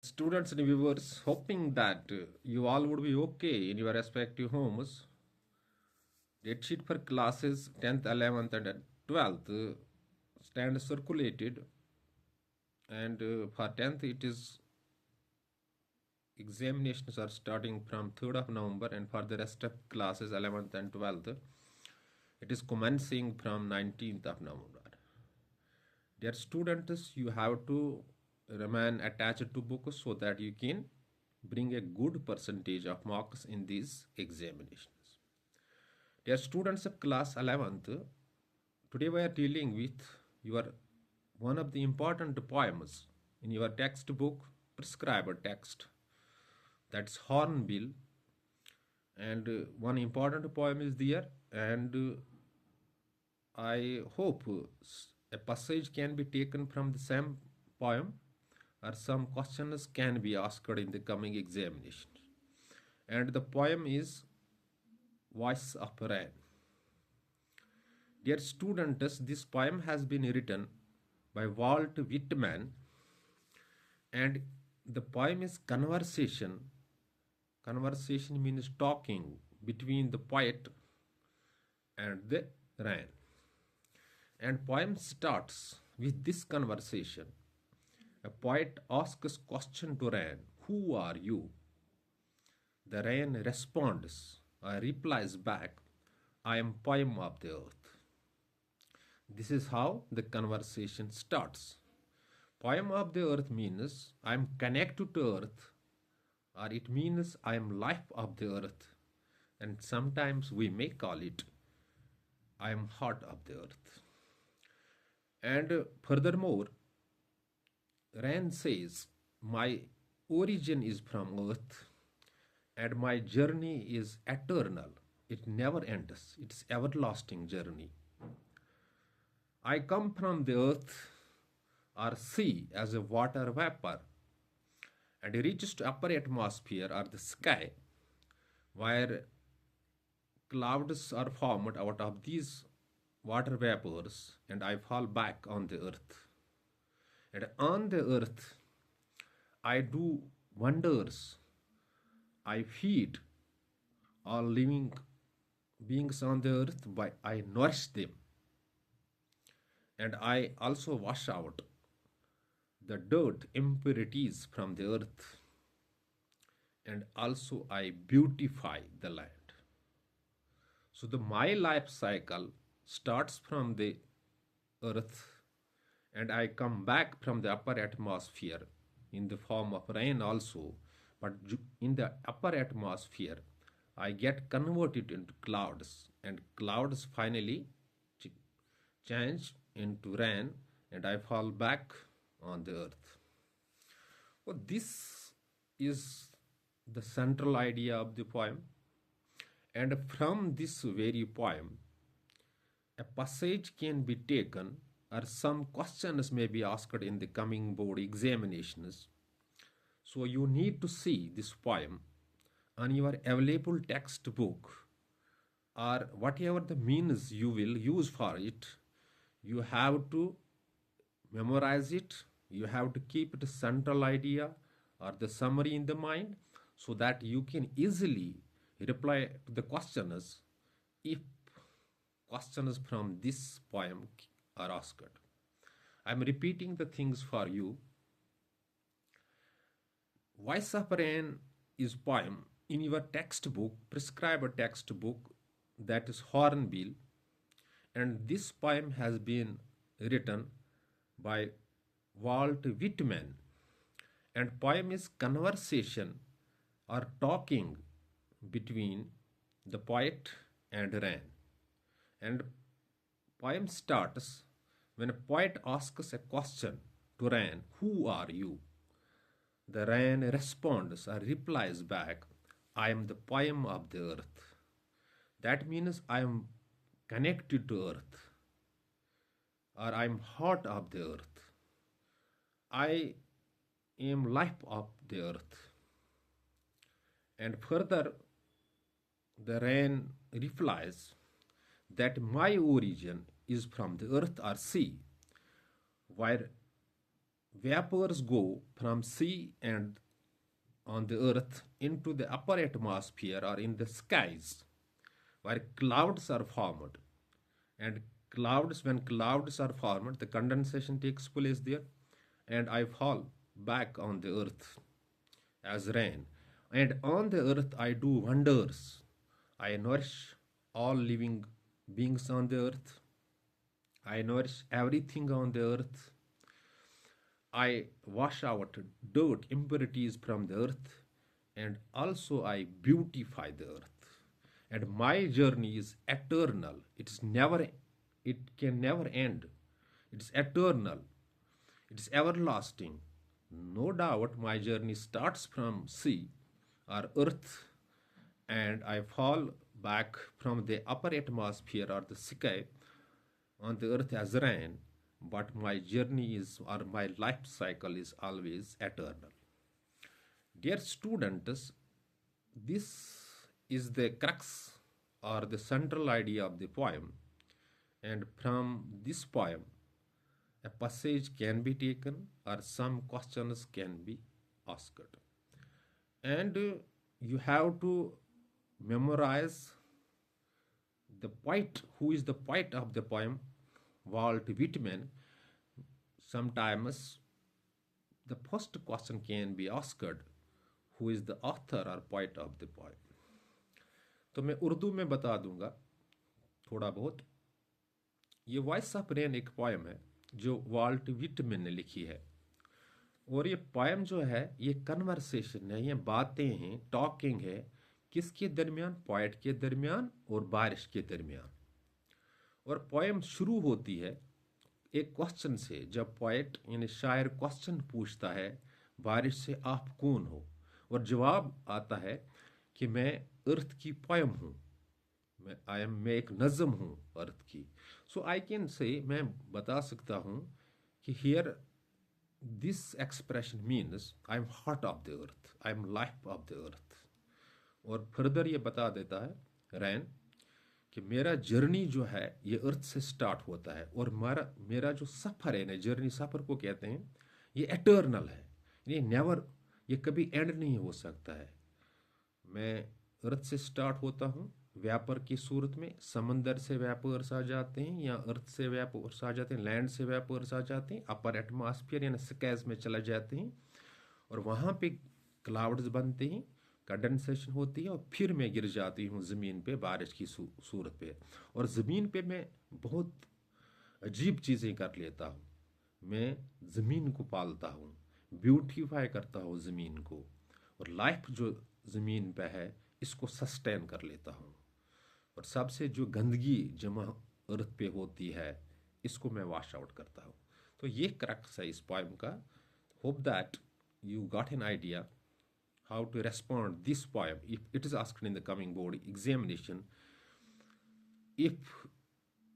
Students and viewers, hoping that you all would be okay in your respective homes. Date sheet for classes 10th, 11th, and 12th stand circulated, and for 10th, it is examinations are starting from 3rd of November, and for the rest of classes 11th and 12th, it is commencing from 19th of November. Dear students, you have to remain attached to books so that you can bring a good percentage of marks in these examinations. Dear students of class 11th, today we are dealing with your one of the important poems in your textbook, prescribed text, that's Hornbill, and one important poem is there, and I hope a passage can be taken from the same poem or some questions can be asked in the coming examinations. And the poem is Voice of Rain. Dear students, this poem has been written by Walt Whitman, and the poem is conversation. Conversation means talking between the poet and the rain. And poem starts with this conversation. A poet asks question to rain, "Who are you?" The rain responds or replies back, "I am poem of the earth." This is how the conversation starts. Poem of the earth means I am connected to earth, or it means I am life of the earth, and sometimes we may call it I am heart of the earth. And furthermore, Rand says, "My origin is from earth, and my journey is eternal. It never ends. It's everlasting journey. I come from the earth or sea as a water vapor and reaches to upper atmosphere or the sky where clouds are formed out of these water vapors, and I fall back on the earth. And on the earth, I do wonders. I feed all living beings on the earth by I nourish them. And I also wash out the dirt, impurities from the earth. And also I beautify the land." So the my life cycle starts from the earth, and I come back from the upper atmosphere in the form of rain also, but in the upper atmosphere I get converted into clouds, and clouds finally change into rain, and I fall back on the earth. Well, this is the central idea of the poem, and from this very poem a passage can be taken or some questions may be asked in the coming board examinations. So you need to see this poem on your available textbook or whatever the means you will use for it. You have to memorize it. You have to keep the central idea or the summary in the mind so that you can easily reply to the questions if questions from this poem are asked. I am repeating the things for you. Voice of Rain is poem in your textbook, prescribed textbook, that is Hornbill, and this poem has been written by Walt Whitman, and poem is conversation or talking between the poet and rain. And poem starts when a poet asks a question to rain, "Who are you?" The rain responds or replies back, "I am the poem of the earth." That means I am connected to earth, or I am heart of the earth. I am life of the earth. And further, the rain replies that my origin is from the earth or sea, where vapors go from sea and on the earth into the upper atmosphere or in the skies where clouds are formed. And clouds, when clouds are formed, the condensation takes place there, and I fall back on the earth as rain. And on the earth I do wonders. I nourish all living beings on the earth. I nourish everything on the earth. I wash out dirt, impurities from the earth, and also I beautify the earth. And my journey is eternal. It can never end. It's eternal. It's everlasting. No doubt my journey starts from sea or earth, and I fall back from the upper atmosphere or the sky on the earth as rain, but my journey is or my life cycle is always eternal. Dear students, this is the crux or the central idea of the poem, and from this poem, a passage can be taken or some questions can be asked. And you have to memorize the poet, who is the poet of the poem, Walt Whitman. Sometimes the first question can be asked, who is the author or poet of the poem. तो मैं उर्दू में बता दूंगा थोड़ा बहुत. ये voice of rain एक poem है जो वाल्ट विटमैन ने लिखी है. और ये पोएम जो है ये कन्वर्सेशन है, ये बातें हैं, टॉकिंग है. किसके दरमियान? पोएट के दरमियान और बारिश के दरमियान. और पोएम शुरू होती है एक क्वेश्चन से, जब पोएट यानी शायर क्वेश्चन पूछता है बारिश से, आप कौन हो? और जवाब आता है कि मैं अर्थ की पोएम हूँ, मैं एक नज़म हूँ अर्थ की. सो आई कैन से, मैं बता सकता हूँ कि here this expression means I am heart of the earth, I am life of the earth. और फर्दर ये बता देता है रैन कि मेरा जर्नी जो है ये अर्थ से स्टार्ट होता है, और मेरा जो सफ़र है ना, जर्नी सफ़र को कहते हैं, ये एटर्नल है. ये नेवर, ये कभी एंड नहीं हो सकता है. मैं अर्थ से स्टार्ट होता हूँ व्यापर की सूरत में, समंदर से वेपर्स आ जाते हैं या अर्थ से वेपर्स आ जाते हैं, लैंड से वेपर्स आ जाते हैं, अपर एटमॉस्फेयर यानी स्काइज में चला जाते हैं, और वहाँ पे क्लाउड्स बनते हैं, कंडेंसेशन होती है, और फिर मैं गिर जाती हूँ ज़मीन पे बारिश की सूरत पे. और ज़मीन पे मैं बहुत अजीब चीज़ें कर लेता हूँ. मैं ज़मीन को पालता हूँ, ब्यूटीफाई करता हूँ ज़मीन को, और लाइफ जो ज़मीन पे है इसको सस्टेन कर लेता हूँ. और सबसे जो गंदगी जमा अर्थ पे होती है इसको मैं वॉश आउट करता हूँ. तो ये क्रक्स है इस पोएम का. Hope that you got an idea how to respond this poem if it is asked in the coming board examination. If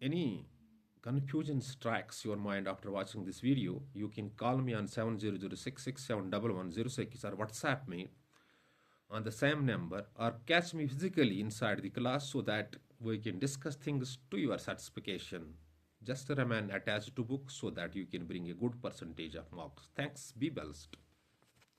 any confusion strikes your mind after watching this video, you can call me on 7006671106 or WhatsApp me on the same number, or catch me physically inside the class so that we can discuss things to your satisfaction. Just remain attached to books so that you can bring a good percentage of marks. Thanks. Be blessed.